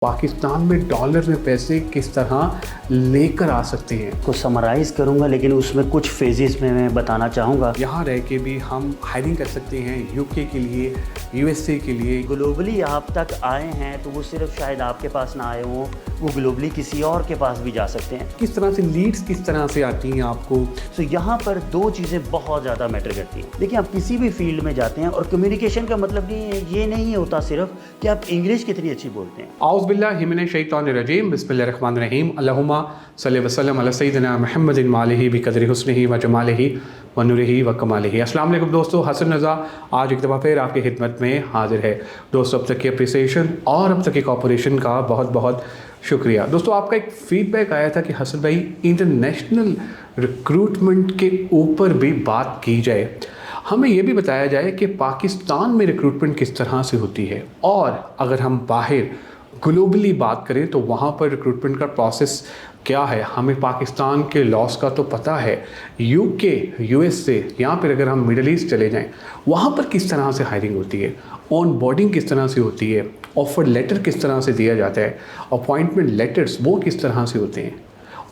पाकिस्तान में डॉलर में पैसे किस तरह लेकर आ सकते हैं को समराइज़ करूंगा, लेकिन उसमें कुछ फेजेस में मैं बताना चाहूँगा। यहाँ रह के भी हम हायरिंग कर सकते हैं यूके के लिए, यूएसए के लिए। ग्लोबली आप तक आए हैं तो वो सिर्फ शायद आपके पास ना आए हों, वो ग्लोबली किसी और के पास भी जा सकते हैं। किस तरह से लीड्स किस तरह से आती हैं आपको? तो यहाँ पर दो चीज़ें बहुत ज़्यादा मैटर करती हैं। देखिए, आप किसी भी फील्ड में जाते हैं और कम्युनिकेशन का मतलब ये नहीं होता सिर्फ कि आप इंग्लिश कितनी अच्छी बोलते हैं। औज़ुबिल्लाहि मिनश शैतानिर्रजीम, बिस्मिल्लाहिर्रहमानिर्रहीम, अल्लाहुम्मा सल्लि व सल्लिम अला सय्यिदिना मुहम्मदिन मालिही बिक़द्रि हुस्निही व जमालिही व नूरिही व कमालिही। अस्सलाम वालेकुम दोस्तों, हसन रज़ा आज एक दफ़ा फिर आपकी खिदमत में हाजिर है। दोस्तों, अब तक की अप्रिसिएशन और अब तक की कॉपरेशन का बहुत बहुत शुक्रिया। दोस्तों, आपका एक फ़ीडबैक आया था कि हसन भाई इंटरनेशनल रिक्रूटमेंट के ऊपर भी बात की जाए, हमें यह भी बताया जाए कि पाकिस्तान में रिक्रूटमेंट किस तरह से होती है, और अगर हम बाहर ग्लोबली बात करें तो वहाँ पर रिक्रूटमेंट का प्रोसेस क्या है। हमें पाकिस्तान के लॉस का तो पता है, यूके, यूएसए, यहाँ पर अगर हम मिडल ईस्ट चले जाएं वहाँ पर किस तरह से हायरिंग होती है, ऑन बोर्डिंग किस तरह से होती है, ऑफर लेटर किस तरह से दिया जाता है, अपॉइंटमेंट लेटर्स वो किस तरह से होते हैं,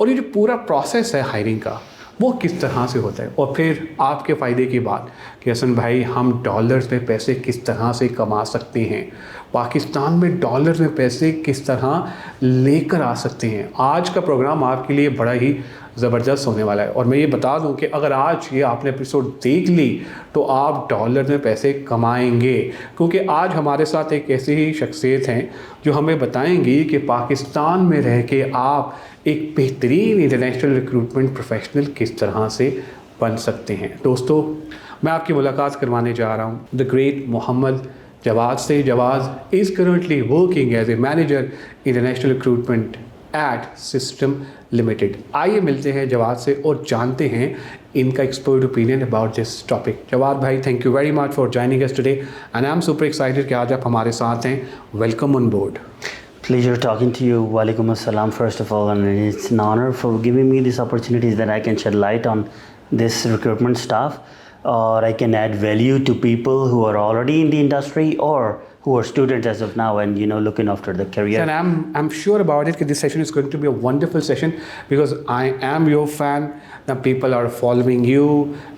और ये जो पूरा प्रोसेस है हायरिंग का वो किस तरह से होता है। और फिर आपके फ़ायदे की बात कि हसन भाई हम डॉलर्स में पैसे किस तरह से कमा सकते हैं, पाकिस्तान में डॉलर में पैसे किस तरह लेकर आ सकते हैं। आज का प्रोग्राम आपके लिए बड़ा ही ज़बरदस्त होने वाला है, और मैं ये बता दूं कि अगर आज ये आपने एपिसोड देख ली तो आप डॉलर में पैसे कमाएंगे, क्योंकि आज हमारे साथ एक ऐसी ही शख्सियत हैं जो हमें बताएंगी कि पाकिस्तान में रह के आप एक बेहतरीन इंटरनेशनल रिक्रूटमेंट प्रोफेशनल किस तरह से बन सकते हैं। दोस्तों, मैं आपकी मुलाकात करवाने जा रहा हूँ द ग्रेट मोहम्मद जवाद से। Jawad is currently working as a manager international recruitment at system limited. आइए मिलते हैं जवाद से और जानते हैं इनका expert opinion about this topic. Jawad भाई, thank you very much for joining us today and I am super excited कि आज आप हमारे साथ हैं। Welcome on board. Pleasure talking to you. Walaikum assalam first of all, and it's an honor for giving me this opportunity that I can shed light on this recruitment stuff, or I can add value to people who are already in the industry or who are students as of now and looking after the career. And I'm sure about it that this session is going to be a wonderful session because I am your fan. The people are following you.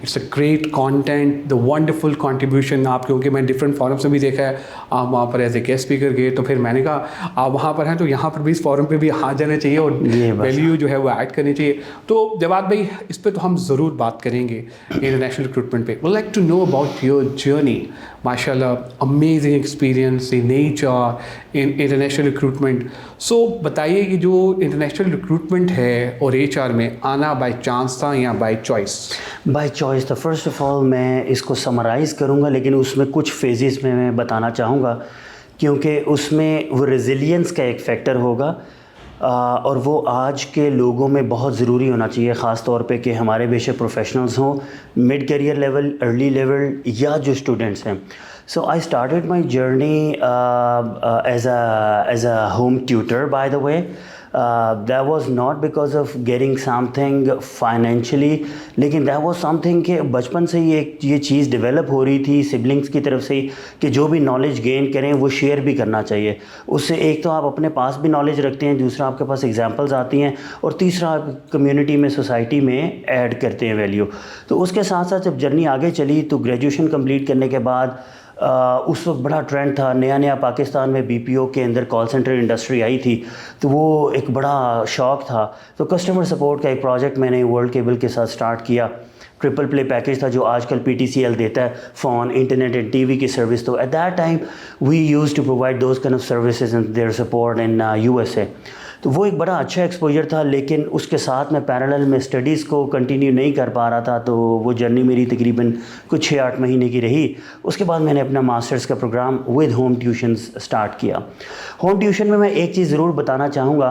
It's a great content, the wonderful contribution आप, क्योंकि मैं different forums में भी देखा है आप वहाँ पर एज ए गेस्ट स्पीकर गए, तो फिर मैंने कहा आप वहाँ पर हैं तो यहाँ पर भी इस फॉरम पे भी आ जाना चाहिए और वैल्यू जो है वो ऐड करनी चाहिए। तो जवाद भाई, इस पर तो हम ज़रूर बात करेंगे इंटरनेशनल रिक्रूटमेंट पे। Would like to know about your journey. माशाल्लाह, amazing experience in HR, in international recruitment. So बताइए कि जो इंटरनेशनल रिक्रूटमेंट है और HR में आना बाय चांस था या बाय चॉइस? बाय चॉइस था। फर्स्ट ऑफ ऑल मैं इसको समराइज़ करूँगा, लेकिन उसमें कुछ फेजेस में मैं बताना चाहूँगा, क्योंकि उसमें वो रेजिलियंस का एक फैक्टर होगा और वो आज के लोगों में बहुत ज़रूरी होना चाहिए, ख़ास तौर पे कि हमारे बेशक प्रोफेशनल्स हों, mid career level, early level, या जो स्टूडेंट्स हैं। So I started my journey as a home tutor, by the way. That was not because of getting something financially, लेकिन that was something कि बचपन से ही ये चीज़ डेवलप हो रही थी सिबलिंग्स की तरफ से कि जो भी नॉलेज गेन करें वो शेयर भी करना चाहिए। उससे एक तो आप अपने पास भी नॉलेज रखते हैं, दूसरा आपके पास एग्जांपल्स आती हैं, और तीसरा आप कम्युनिटी में, सोसाइटी में ऐड करते हैं वैल्यू। तो उसके साथ साथ जब जर्नी आगे चली तो ग्रेजुएशन कंप्लीट करने के बाद उस वक्त बड़ा ट्रेंड था, नया पाकिस्तान में BPO के अंदर कॉल सेंटर इंडस्ट्री आई थी, तो वो एक बड़ा शौक़ था। तो कस्टमर सपोर्ट का एक प्रोजेक्ट मैंने वर्ल्ड केबल के साथ स्टार्ट किया। ट्रिपल प्ले पैकेज था जो आजकल PTCL देता है, फ़ोन, इंटरनेट एंड TV की सर्विस। तो at that time we use to provide those kind of services and their support in USA। तो वो एक बड़ा अच्छा एक्सपोजर था, लेकिन उसके साथ मैं पैरेलल में स्टडीज़ को कंटिन्यू नहीं कर पा रहा था। तो वो जर्नी मेरी तकरीबन कुछ 6-8 महीने की रही। उसके बाद मैंने अपना मास्टर्स का programme with home tuitions start किया। होम ट्यूशन में मैं एक चीज़ ज़रूर बताना चाहूँगा,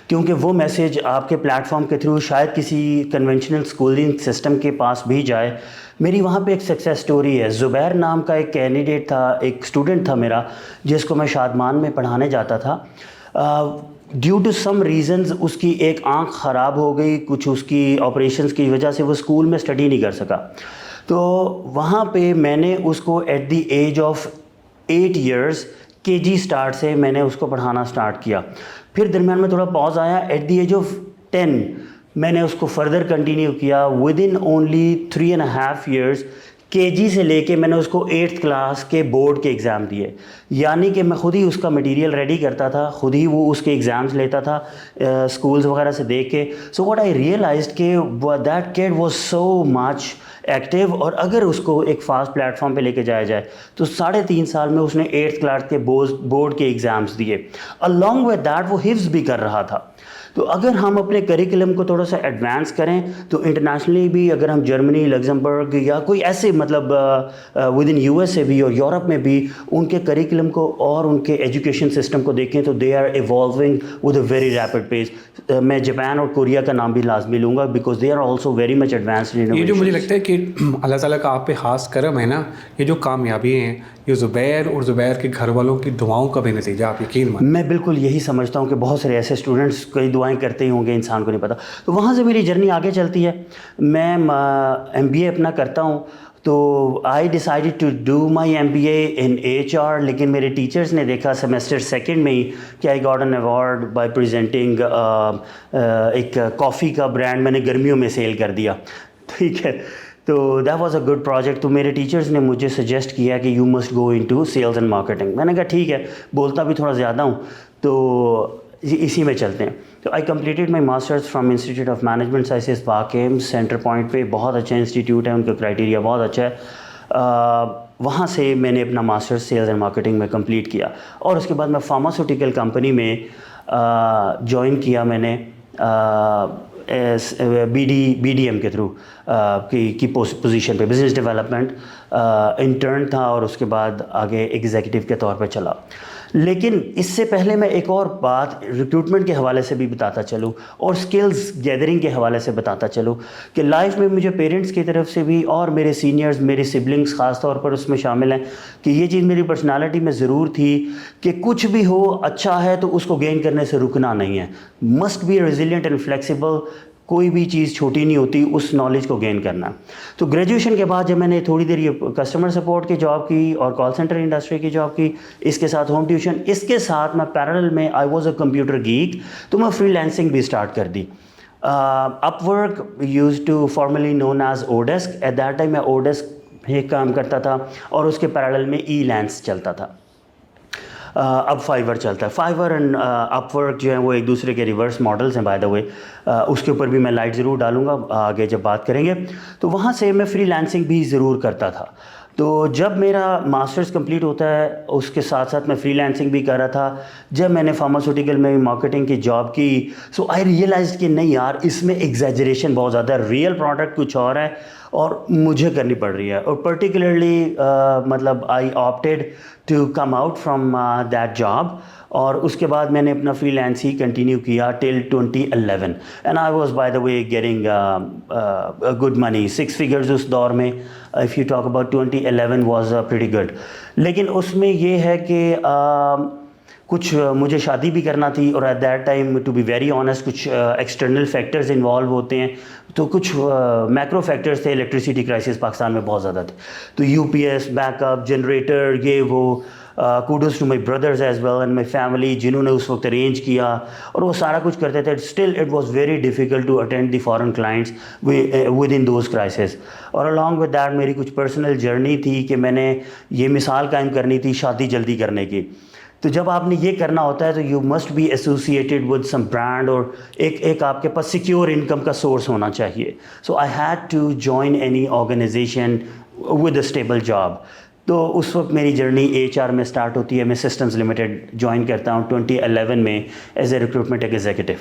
क्योंकि वो मैसेज आपके प्लेटफॉर्म के थ्रू शायद किसी कन्वेंशनल स्कूलिंग सिस्टम के पास भी जाए। मेरी वहाँ पे एक सक्सेस स्टोरी है। ज़ुबैर नाम का एक कैंडिडेट था, एक स्टूडेंट था मेरा, जिसको मैं शादमान में पढ़ाने जाता था। ड्यू टू सम रीज़न्स उसकी एक आंख ख़राब हो गई, कुछ उसकी ऑपरेशंस की वजह से वो स्कूल में स्टडी नहीं कर सका। तो वहाँ पे मैंने उसको at the age of 8 years KG start से मैंने उसको पढ़ाना स्टार्ट किया। फिर दरमियान में थोड़ा पॉज आया। एट द एज ऑफ 10 मैंने उसको फर्दर कंटिन्यू किया। With in only 3.5 years KG से लेके मैंने उसको 8th क्लास के बोर्ड के एग्ज़ाम दिए, यानी कि मैं ख़ुद ही उसका मटेरियल रेडी करता था, ख़ुद ही वो उसके एग्ज़ाम्स लेता था स्कूल्स वगैरह से देख के। सो व्हाट आई रियलाइज्ड कि that kid was so much active, और अगर उसको एक फास्ट प्लेटफॉर्म पे लेके जाया जाए तो 3.5 साल में उसने 8th क्लास के बोर्ड के एग्ज़ाम्स दिए। अलॉन्ग विद दैट वो हिफ्ज़ भी कर रहा था। तो अगर हम अपने करिकुलम को थोड़ा सा एडवांस करें तो इंटरनेशनली भी, अगर हम जर्मनी, लग्जमबर्ग या कोई ऐसे मतलब विद इन यूएसए भी और यूरोप में भी उनके करिकुलम को और उनके एजुकेशन सिस्टम को देखें तो they are evolving with a very rapid pace. मैं जापान और कोरिया का नाम भी लाजमी लूँगा because they are also very much advanced in ये जो मुझे लगता है कि अल्लाह ताला का आप पे खास करम है ना, ये जो कामयाबी हैं ये ज़ुबैर और ज़ुबैर के घर वालों की दुआओं का भी नतीजा, आप यकीन मानिए। मैं बिल्कुल यही समझता हूँ कि बहुत सारे ऐसे स्टूडेंट्स कई दुआएं करते ही होंगे, इंसान को नहीं पता। तो वहाँ से मेरी जर्नी आगे चलती है। मैं MBA अपना करता हूँ, तो I decided to do my MBA in HR, लेकिन मेरे टीचर्स ने देखा सेमेस्टर 2nd में ही कि I got an award by presenting एक कॉफ़ी का ब्रांड मैंने गर्मियों में सेल कर दिया, ठीक है। तो that was a good project. तो मेरे टीचर्स ने मुझे सजेस्ट किया कि you must go into sales and marketing. मैंने कहा ठीक है, बोलता भी थोड़ा ज़्यादा हूँ तो इसी में चलते हैं। तो I completed my masters from institute of management sciences वाकेम, सेंटर पॉइंट पे, बहुत अच्छा इंस्टीट्यूट है, उनका क्राइटेरिया बहुत अच्छा है। वहाँ से मैंने अपना मास्टर्स सेल्स एंड मार्केटिंग में कंप्लीट किया और उसके बाद मैं फार्मास्यूटिकल कंपनी में ज्वाइन किया मैंने BDM के थ्रू की पोजीशन पे, बिज़नेस डेवलपमेंट इंटर्न था और उसके बाद आगे एग्जीक्यूटिव के तौर पे चला। लेकिन इससे पहले मैं एक और बात रिक्रूटमेंट के हवाले से भी बताता चलूँ और स्किल्स गैदरिंग के हवाले से बताता चलूँ कि लाइफ में मुझे पेरेंट्स की तरफ से भी और मेरे सीनियर्स, मेरे सिबलिंग्स ख़ास तौर पर उसमें शामिल हैं कि ये चीज़ मेरी पर्सनालिटी में ज़रूर थी कि कुछ भी हो अच्छा है तो उसको गेन करने से रुकना नहीं है। Must be resilient and flexible. कोई भी चीज़ छोटी नहीं होती, उस नॉलेज को गेन करना। तो ग्रेजुएशन के बाद जब मैंने थोड़ी देर ये कस्टमर सपोर्ट की जॉब की और कॉल सेंटर इंडस्ट्री की जॉब की, इसके साथ होम ट्यूशन, इसके साथ मैं पैरेलल में I was a computer geek, तो मैं फ्रीलांसिंग भी स्टार्ट कर दी। Upwork used to formally known as oDesk. At that time मैं ओडेस्क में काम करता था और उसके पैरेलल में ई-लैंस चलता था। अब फाइवर चलता है। फाइवर एंड अपवर्क जो है वो एक दूसरे के रिवर्स मॉडल्स हैं बाय द वे। उसके ऊपर भी मैं लाइट ज़रूर डालूंगा आगे जब बात करेंगे। तो वहाँ से मैं फ्रीलांसिंग भी ज़रूर करता था। तो जब मेरा मास्टर्स कंप्लीट होता है उसके साथ साथ मैं फ्रीलांसिंग भी कर रहा था। जब मैंने फार्मास्यूटिकल में मार्केटिंग की जॉब की, सो आई रियलाइज कि नहीं यार, इसमें एग्जैजरेशन बहुत ज़्यादा है, रियल प्रोडक्ट कुछ और है और मुझे करनी पड़ रही है। और पर्टिकुलरली मतलब I opted to come out from that job और उसके बाद मैंने अपना फ्रीलांस ही कंटिन्यू किया till 2011 and I was by the way getting good money, 6 figures उस दौर में। If you talk about 2011 was pretty good. लेकिन उसमें ये है कि कुछ मुझे शादी भी करना थी और at that time to be very honest कुछ एक्सटर्नल फैक्टर्स इन्वॉल्व होते हैं। तो कुछ मैक्रो फैक्टर्स थे। इलेक्ट्रिसिटी क्राइसिस पाकिस्तान में बहुत ज़्यादा थे, तो यूपीएस, बैकअप, जनरेटर, ये वो। Kudos to my brothers as well and my family जिन्होंने उस वक्त अरेंज किया और वो सारा कुछ करते थे। Still it was very difficult to attend the foreign clients within those crisis. और अलॉन्ग विद दैट मेरी कुछ पर्सनल जर्नी थी कि मैंने ये मिसाल कायम करनी थी शादी जल्दी करने की। तो जब आपने ये करना होता है तो you must be associated with some brand और एक आपके पास सिक्योर इनकम का सोर्स होना चाहिए। So I had to join any organisation with a stable job. तो उस वक्त मेरी जर्नी HR में स्टार्ट होती है। मैं सिस्टम्स लिमिटेड ज्वाइन करता हूँ 2011 में as a recruitment executive.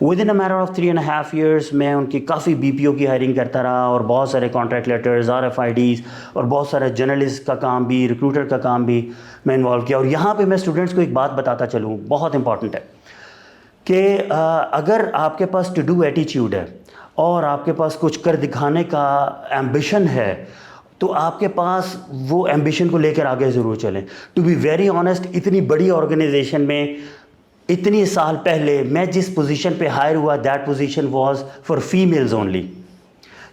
Within a matter of 3.5 years मैं उनकी काफ़ी BPO की हायरिंग करता रहा और बहुत सारे कॉन्ट्रैक्ट लेटर्स, RFIDs और बहुत सारा जर्नलिस्ट का काम भी, रिक्रूटर का काम भी मैं इन्वॉल्व किया। और यहाँ पे मैं स्टूडेंट्स को एक बात बताता चलूँ, बहुत इंपॉर्टेंट है कि अगर आपके पास टू डू एटीट्यूड है और आपके पास कुछ कर दिखाने का एम्बिशन है तो आपके पास वो एम्बिशन को लेकर आगे ज़रूर चलें। टू बी वेरी ऑनेस्ट, इतनी बड़ी ऑर्गेनाइजेशन में इतनी साल पहले मैं जिस पोजीशन पे हायर हुआ, that position was for females only.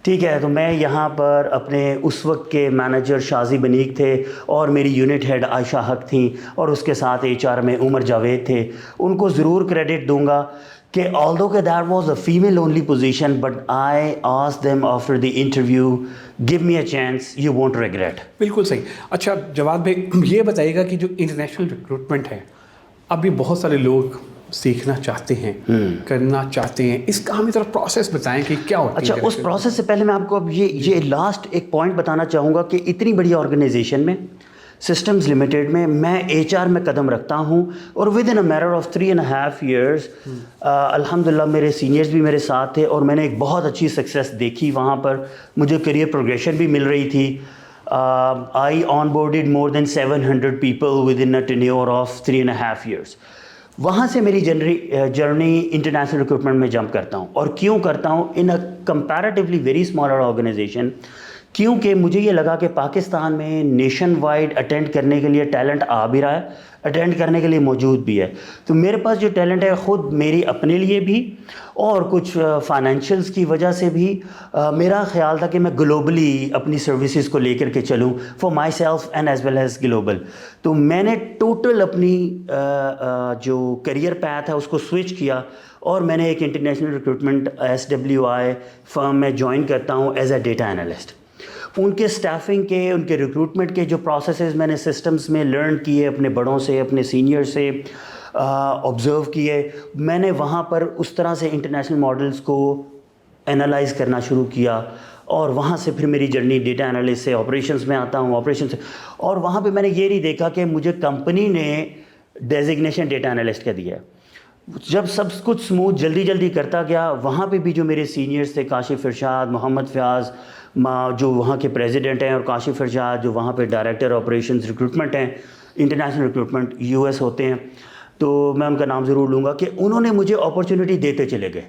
ठीक है, तो मैं यहाँ पर अपने उस वक्त के मैनेजर शाजी बनीक थे और मेरी यूनिट हेड आयशा हक थी और उसके साथ एचआर में उमर जावेद थे। उनको ज़रूर क्रेडिट दूंगा कि ऑल्दो के that was a female only position, but I asked them after the interview, give me a chance, you won't regret. बिल्कुल सही। अच्छा जवाद भाई, ये बताइएगा कि जो इंटरनेशनल रिक्रूटमेंट है, अभी बहुत सारे लोग सीखना चाहते हैं, करना चाहते हैं, इसका हमें थोड़ा प्रोसेस बताएं कि क्या होता है। अच्छा, उस प्रोसेस से पहले मैं आपको अब ये लास्ट एक पॉइंट बताना चाहूँगा कि इतनी बड़ी ऑर्गेनाइजेशन में, सिस्टम्स लिमिटेड में, मैं एचआर में कदम रखता हूँ और with in a matter of 3.5 years अल्हम्दुलिल्लाह मेरे सीनियर्स भी मेरे साथ थे और मैंने एक बहुत अच्छी सक्सेस देखी वहाँ पर। मुझे करियर प्रोग्रेशन भी मिल रही थी। I onboarded more than 700 people within a tenure of 3.5 years। वहाँ से मेरी जर्नी इंटरनेशनल रिक्रूटमेंट में जंप करता हूँ। और क्यों करता हूँ in a comparatively very smaller organisation? क्योंकि मुझे ये लगा कि पाकिस्तान में नेशन वाइड अटेंड करने के लिए टैलेंट आ भी रहा है, अटेंड करने के लिए मौजूद भी है। तो मेरे पास जो टैलेंट है ख़ुद मेरी अपने लिए भी और कुछ फाइनेंशियल्स की वजह से भी मेरा ख्याल था कि मैं ग्लोबली अपनी सर्विसेज को लेकर के चलूँ for myself and as well as global. तो मैंने टोटल अपनी जो करियर पैथ है उसको स्विच किया और मैंने एक इंटरनेशनल रिक्रूटमेंट SWI फर्म में ज्वाइन करता हूँ एज अ डेटा एनालिस्ट। उनके स्टाफिंग के, उनके रिक्रूटमेंट के जो प्रोसेसेस मैंने सिस्टम्स में लर्न किए, अपने बड़ों से, अपने सीनियर से ऑब्ज़र्व किए, मैंने वहाँ पर उस तरह से इंटरनेशनल मॉडल्स को एनालाइज करना शुरू किया और वहाँ से फिर मेरी जर्नी डेटा एनालिस्ट से ऑपरेशंस में आता हूँ, ऑपरेशन से, और वहाँ पे मैंने ये नहीं देखा कि मुझे कंपनी ने डेजिग्नेशन डेटा एनालिस्ट का दिया है। जब सब कुछ स्मूथ जल्दी जल्दी करता गया, वहाँ पे भी जो मेरे सीनियर्स थे, काशिफ इरशाद, मोहम्मद फ़याज़ जो वहाँ के प्रेसिडेंट हैं, और काशिफ इरशाद जो वहाँ पे डायरेक्टर ऑपरेशंस रिक्रूटमेंट हैं, इंटरनेशनल रिक्रूटमेंट US होते हैं, तो मैं उनका नाम ज़रूर लूँगा, कि उन्होंने मुझे अपॉर्चुनिटी देते चले गए।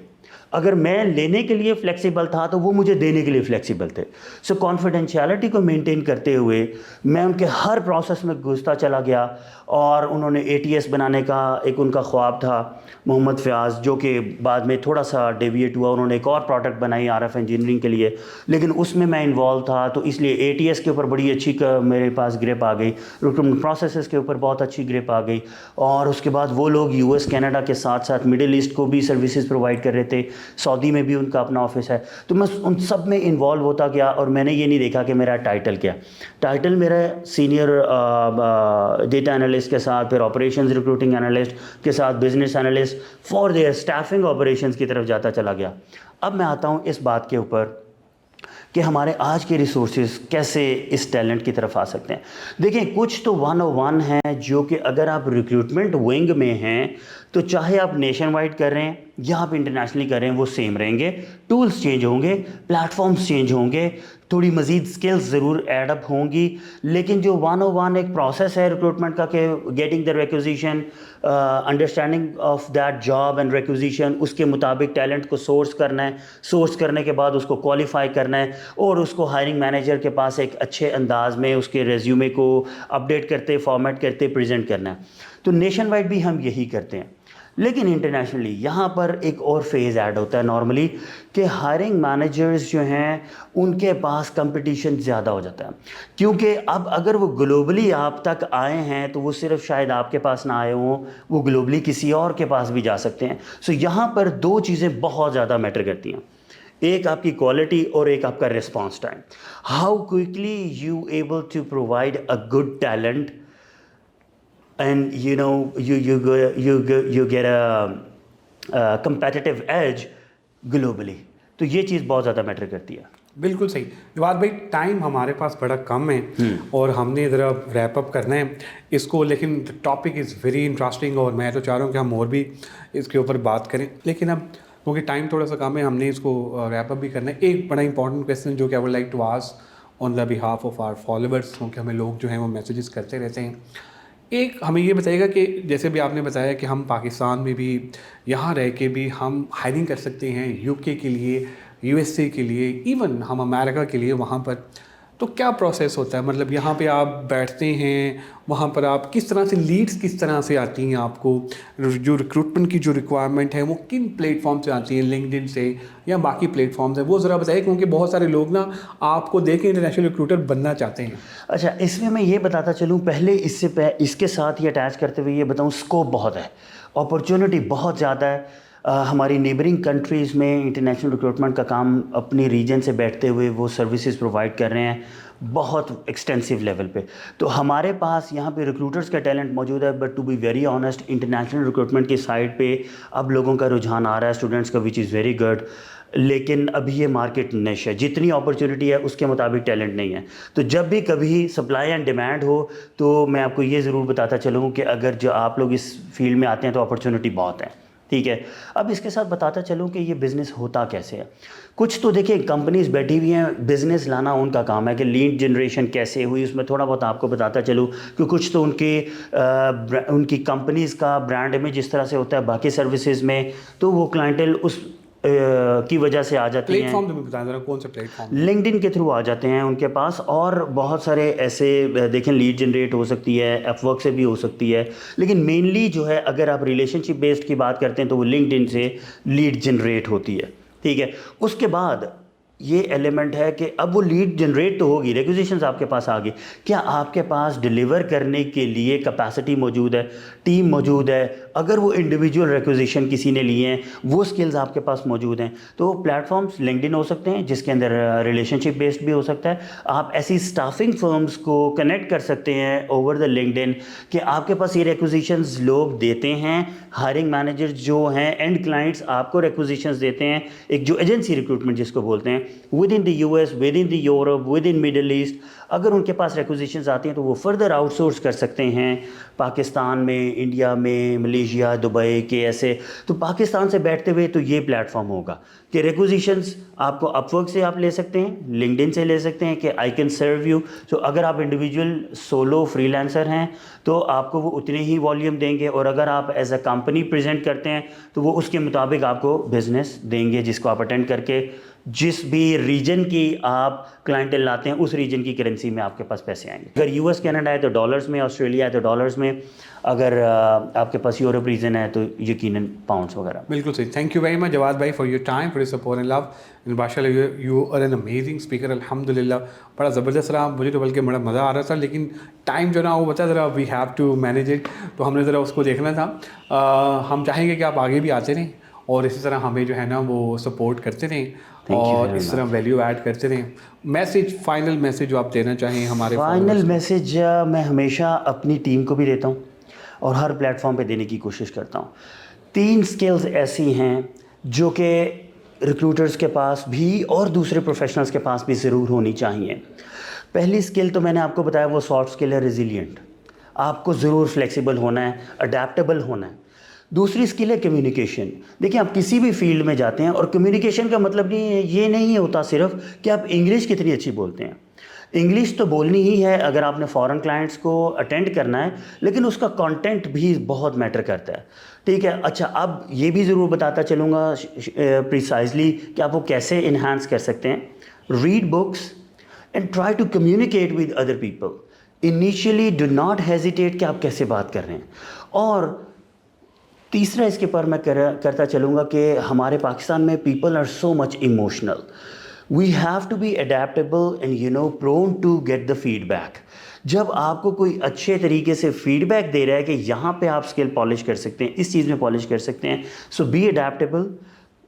अगर मैं लेने के लिए फ्लेक्सिबल था तो वो मुझे देने के लिए फ्लेक्सिबल थे। सो कॉन्फिडेंशियलिटी को मेंटेन करते हुए मैं उनके हर प्रोसेस में घुसता चला गया। और उन्होंने ATS बनाने का एक उनका ख्वाब था, मोहम्मद फ़याज़, जो कि बाद में थोड़ा सा डेविएट हुआ। उन्होंने एक और प्रोडक्ट बनाई RF इंजीनियरिंग के लिए, लेकिन उसमें मैं इन्वॉल्व था, तो इसलिए ATS के ऊपर बड़ी अच्छी मेरे पास ग्रिप आ गई, रिक्रूटमेंट प्रोसेसेस के ऊपर बहुत अच्छी ग्रिप आ गई। और उसके बाद वो लोग US कनाडा के साथ साथ मिडिल ईस्ट को भी सर्विसेज प्रोवाइड कर रहे थे, सऊदी में भी उनका अपना ऑफिस है। तो मैं उन सब में इन्वॉल्व होता गया और मैंने ये नहीं देखा कि मेरा टाइटल क्या। टाइटल मेरा सीनियर डेटा एनालिस्ट के साथ, फिर ऑपरेशंस रिक्रूटिंग एनालिस्ट के साथ business analyst for their staffing operations की तरफ जाता चला गया। अब मैं आता हूँ इस बात के ऊपर कि हमारे आज के रिसोर्सेज कैसे इस टैलेंट की तरफ आ सकते हैं। देखें, कुछ तो 101 हैं जो कि अगर आप रिक्रूटमेंट विंग में हैं तो चाहे आप नेशन वाइड कर रहे हैं या आप इंटरनेशनली कर रहे हैं, वो सेम रहेंगे। टूल्स चेंज होंगे, प्लेटफॉर्म्स चेंज होंगे, थोड़ी मज़ीद स्किल्स ज़रूर एडअप होंगी, लेकिन जो 101 एक प्रोसेस है रिक्रूटमेंट का, कि getting the requisition, understanding of that job and requisition, उसके मुताबिक टैलेंट को सोर्स करना है, सोर्स करने के बाद उसको क्वालिफाई करना है और उसको हायरिंग मैनेजर के पास एक अच्छे अंदाज में उसके रेज्यूमे को अपडेट करते, फॉर्मेट करते, प्रेजेंट करना है। तो नेशन वाइड भी हम यही करते हैं। लेकिन इंटरनेशनली यहाँ पर एक और फेज़ ऐड होता है नॉर्मली, कि हायरिंग मैनेजर्स जो हैं उनके पास कंपटीशन ज़्यादा हो जाता है, क्योंकि अब अगर वो ग्लोबली आप तक आए हैं तो वो सिर्फ शायद आपके पास ना आए हों, वो ग्लोबली किसी और के पास भी जा सकते हैं। सो यहाँ पर दो चीज़ें बहुत ज़्यादा मैटर करती हैं, एक आपकी क्वालिटी और एक आपका response time. How quickly you able to provide a good talent and you get a competitive edge globally। तो ये चीज़ बहुत ज़्यादा मैटर करती है। बिल्कुल सही जवाब भाई। टाइम हमारे पास बड़ा कम है और हमने ज़रा रैप अप करना है इसको, लेकिन टॉपिक इज़ वेरी इंटरेस्टिंग और मैं तो चाह रहा हूँ कि हम और भी इसके ऊपर बात करें, लेकिन अब क्योंकि टाइम थोड़ा सा कम है, हमने इसको रैप अप भी करना है। एक बड़ा इंपॉर्टेंट क्वेश्चन जो कि I would like to ask on the behalf of our followers, क्योंकि हमें लोग जो हैं वो मैसेजेस करते रहते हैं। एक हमें ये बताइएगा कि जैसे भी आपने बताया कि हम पाकिस्तान में भी यहाँ रह के भी हम हायरिंग कर सकते हैं, UK के लिए, USA के लिए, इवन हम अमेरिका के लिए वहाँ पर तो क्या प्रोसेस होता है, मतलब यहाँ पे आप बैठते हैं, वहाँ पर आप किस तरह से लीड्स किस तरह से आती हैं आपको, जो रिक्रूटमेंट की जो रिक्वायरमेंट है वो किन प्लेटफॉर्म से आती है, लिंक्डइन से या बाकी प्लेटफॉर्म से, वो ज़रा बताइए, क्योंकि बहुत सारे लोग ना आपको देख के इंटरनेशनल रिक्रूटर बनना चाहते हैं। अच्छा, इसमें मैं ये बताता चलूँ पहले, इसके साथ ही अटैच करते हुए ये बताऊँ, स्कोप बहुत है, अपॉर्चुनिटी बहुत ज़्यादा है। हमारी नेबरिंग कंट्रीज़ में इंटरनेशनल रिक्रूटमेंट का काम अपनी रीजन से बैठते हुए वो सर्विसेज प्रोवाइड कर रहे हैं बहुत एक्सटेंसिव लेवल पे। तो हमारे पास यहाँ पे रिक्रूटर्स का टैलेंट मौजूद है, but to be very honest international recruitment की साइड पे अब लोगों का रुझान आ रहा है स्टूडेंट्स का, विच इज़ वेरी गुड। लेकिन अभी ये मार्केट निश है, जितनी अपॉर्चुनिटी है उसके मुताबिक टैलेंट नहीं है। तो जब भी कभी सप्लाई एंड डिमांड हो तो मैं आपको ये ज़रूर बताता चलूँ कि अगर जो आप लोग इस फील्ड में आते हैं तो अपॉर्चुनिटी बहुत है, ठीक है। अब इसके साथ बताता चलूँ कि ये बिज़नेस होता कैसे है। कुछ तो देखिए कंपनीज बैठी हुई हैं, बिज़नेस लाना उनका काम है कि लीड जनरेशन कैसे हुई उसमें थोड़ा बहुत आपको बताता चलूँ कि कुछ तो उनकी कंपनीज़ का ब्रांड इमेज जिस तरह से होता है बाकी सर्विसेज में, तो वो क्लाइंटेल उस की वजह से आ जाती हैं। प्लेटफॉर्म तो बताएं जरा, कौन से प्लेटफॉर्म? लिंक्डइन के थ्रू आ जाते हैं उनके पास, और बहुत सारे ऐसे देखें लीड जनरेट हो सकती है, अपवर्क से भी हो सकती है, लेकिन मेनली जो है अगर आप रिलेशनशिप बेस्ड की बात करते हैं तो वो लिंक्डइन से लीड जनरेट होती है, ठीक है। उसके बाद ये एलिमेंट है कि अब वो लीड जनरेट तो होगी, रिक्विजिशंस आपके पास आ गई, क्या आपके पास डिलीवर करने के लिए कैपेसिटी मौजूद है, टीम मौजूद है, अगर वो इंडिविजुअल रिक्विजिशन किसी ने लिए हैं वो स्किल्स आपके पास मौजूद हैं, तो प्लेटफॉर्म्स लिंक्डइन हो सकते हैं जिसके अंदर रिलेशनशिप बेस्ड भी हो सकता है। आप ऐसी स्टाफिंग फर्म्स को कनेक्ट कर सकते हैं ओवर द लिंक्डइन कि आपके पास ये रिक्विजिशंस लोग देते हैं, हायरिंग मैनेजर जो हैं, एंड क्लाइंट्स आपको रिक्विजिशंस देते हैं, एक जो एजेंसी रिक्रूटमेंट जिसको बोलते हैं, with in the US, with in the Europe, with in middle east. अगर उनके पास रिक्विजिशंस आती हैं तो वो फर्दर आउटसोर्स कर सकते हैं पाकिस्तान में, इंडिया में, मलेशिया, दुबई के ऐसे। तो पाकिस्तान से बैठते हुए तो ये प्लेटफॉर्म होगा कि रिक्विजिशंस आपको अपवर्क से आप ले सकते हैं, लिंक्डइन से ले सकते हैं कि आई कैन सर्व यू। तो अगर आप इंडिविजुअल सोलो फ्रीलांसर हैं तो आपको वो उतने ही वॉल्यूम देंगे, और अगर आप एज अ कंपनी प्रेजेंट करते हैं तो वो उसके मुताबिक आपको बिजनेस देंगे, जिसको आप अटेंड करके जिस भी रीजन की आप क्लाइंटेल लाते हैं उस रीजन की करेंसी में आपके पास पैसे आएंगे। अगर यूएस कनाडा है तो डॉलर्स में, ऑस्ट्रेलिया है तो डॉलर्स में, अगर आपके पास यूरोप रीजन है तो यकीनन पाउंड्स वगैरह। बिल्कुल सही। Thank you very much Jawad भाई for your time, for your support and love. माशाल्लाह you are an amazing speaker, अल्हम्दुलिल्लाह। बड़ा ज़बरदस्त रहा, मुझे तो बल्कि बड़ा मज़ा आ रहा था, लेकिन टाइम जो ना वो बचा ज़रा, we have to manage it, तो हमने ज़रा उसको देखना था। हम चाहेंगे कि आप आगे भी आते रहें और इसी तरह हमें जो है ना वो सपोर्ट करते रहें और इस तरह वैल्यू ऐड करते रहें। मैसेज, फाइनल मैसेज जो आप देना चाहें हमारे? फाइनल मैसेज मैं हमेशा अपनी टीम को भी देता हूँ और हर प्लेटफॉर्म पे देने की कोशिश करता हूँ। 3 स्किल्स ऐसी हैं जो कि रिक्रूटर्स के पास भी और दूसरे प्रोफेशनल्स के पास भी ज़रूर होनी चाहिए। पहली स्किल तो मैंने आपको बताया, वो सॉफ्ट स्किल है रिजिलियंट। आपको ज़रूर फ्लेक्सिबल होना है, अडेप्टेबल होना है। दूसरी स्किल है कम्युनिकेशन। देखिए आप किसी भी फील्ड में जाते हैं और कम्युनिकेशन का मतलब ये नहीं होता सिर्फ कि आप इंग्लिश कितनी अच्छी बोलते हैं। इंग्लिश तो बोलनी ही है अगर आपने फॉरेन क्लाइंट्स को अटेंड करना है, लेकिन उसका कंटेंट भी बहुत मैटर करता है, ठीक है। अच्छा, अब ये भी ज़रूर बताता चलूँगा प्रिसाइजली कि आप वो कैसे इन्हांस कर सकते हैं। Read books and try to communicate with other people. Initially do not hesitate कि आप कैसे बात कर रहे हैं। और तीसरा इसके पर मैं करता चलूँगा कि हमारे पाकिस्तान में people are so much emotional. We have to be adaptable and prone to get the feedback. जब आपको कोई अच्छे तरीके से फीडबैक दे रहा है कि यहाँ पे आप स्किल पॉलिश कर सकते हैं, इस चीज़ में पॉलिश कर सकते हैं, सो बी अडेप्टेबल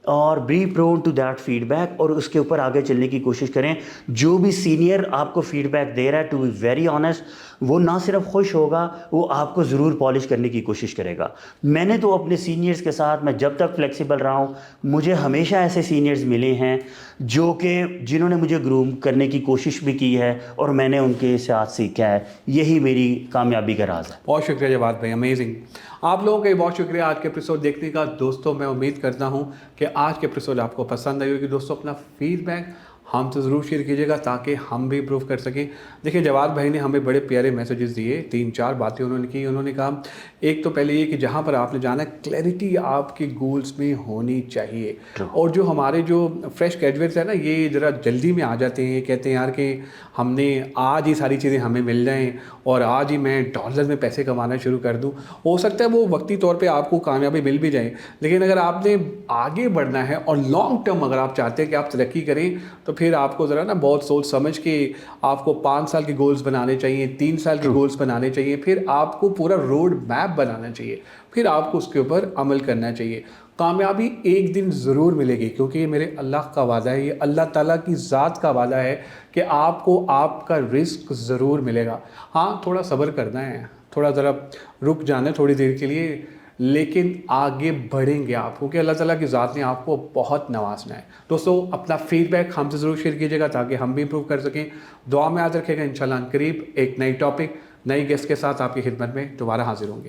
और be prone to that feedback, और उसके ऊपर आगे चलने की कोशिश करें। जो भी सीनियर आपको फीडबैक दे रहा है, टू बी वेरी ऑनेस्ट, वो ना सिर्फ खुश होगा, वो आपको ज़रूर पॉलिश करने की कोशिश करेगा। मैंने तो अपने सीनियर्स के साथ, मैं जब तक फ्लेक्सिबल रहा हूँ, मुझे हमेशा ऐसे सीनियर्स मिले हैं जिन्होंने मुझे ग्रूम करने की कोशिश भी की है और मैंने उनके साथ सीखा है। यही मेरी कामयाबी का राज है। बहुत शुक्रिया जवाद भाई, अमेजिंग। आप लोगों का बहुत शुक्रिया आज के एपिसोड देखने का। दोस्तों मैं उम्मीद करता हूँ कि आज के एपिसोड आपको पसंद आई होगी। दोस्तों अपना फीडबैक हमसे ज़रूर शेयर कीजिएगा ताकि हम भी इम्प्रूव कर सकें। देखिए जवाद भाई ने हमें बड़े प्यारे मैसेजेस दिए, 3-4 बातें उन्होंने की। उन्होंने कहा एक तो पहले ये कि जहाँ पर आपने जाना है क्लैरिटी आपके गोल्स में होनी चाहिए। और जो हमारे जो फ्रेश ग्रेजुएट्स हैं ना, ये ज़रा जल्दी में आ जाते हैं, कहते हैं यार कि हमने आज ही सारी चीज़ें हमें मिल जाएँ और आज ही मैं डॉलर में पैसे कमाना शुरू कर दूँ। हो सकता है वो वक्ती तौर पे आपको कामयाबी मिल भी जाए, लेकिन अगर आपने आगे बढ़ना है और लॉन्ग टर्म अगर आप चाहते हैं कि आप तरक्की करें, तो फिर आपको ज़रा ना बहुत सोच समझ के आपको 5 साल के गोल्स बनाने चाहिए, 3 साल के गोल्स बनाने चाहिए, फिर आपको पूरा रोड मैप बनाना चाहिए, फिर आपको उसके ऊपर अमल करना चाहिए। कामयाबी एक दिन ज़रूर मिलेगी, क्योंकि ये मेरे अल्लाह का वादा है, ये अल्लाह ताला की ज़ात का वादा है कि आपको आपका रिज़्क ज़रूर मिलेगा। हाँ, थोड़ा सब्र करना है, थोड़ा ज़रा रुक जाना है थोड़ी देर के लिए, लेकिन आगे बढ़ेंगे आप, क्योंकि अल्लाह ताला की ज़ात ने आपको बहुत नवाजना है। दोस्तों अपना फीडबैक हमसे ज़रूर शेयर कीजिएगा ताकि हम भी इम्प्रूव कर सकें। दुआ में याद रखिएगा, इंशाल्लाह करीब एक नई टॉपिक, नई गेस्ट के साथ आपकी खिदमत में दोबारा हाजिर होंगे।